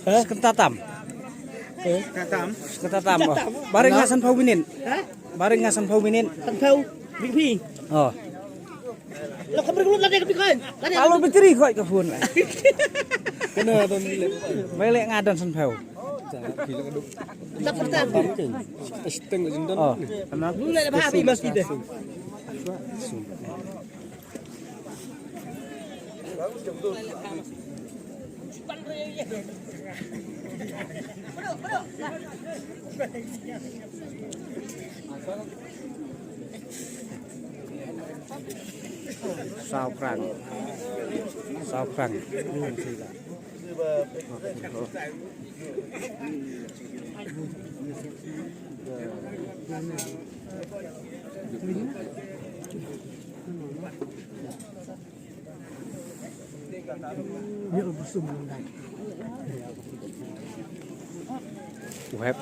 Sekentatam. Katam. Sekentatam. Bareng ngasan phau minin. Bareng ngasan phau minin. Thành thâu Big P. Oh. Lo không bergelut lagi ke pikun. Kalau betiri kok kebun. Kena ton ni. Belek ngadan san phau. Tak pertan. Steng jendon. Oh. Lu le bah api mas kita. Sao krang. Sao krang. Web.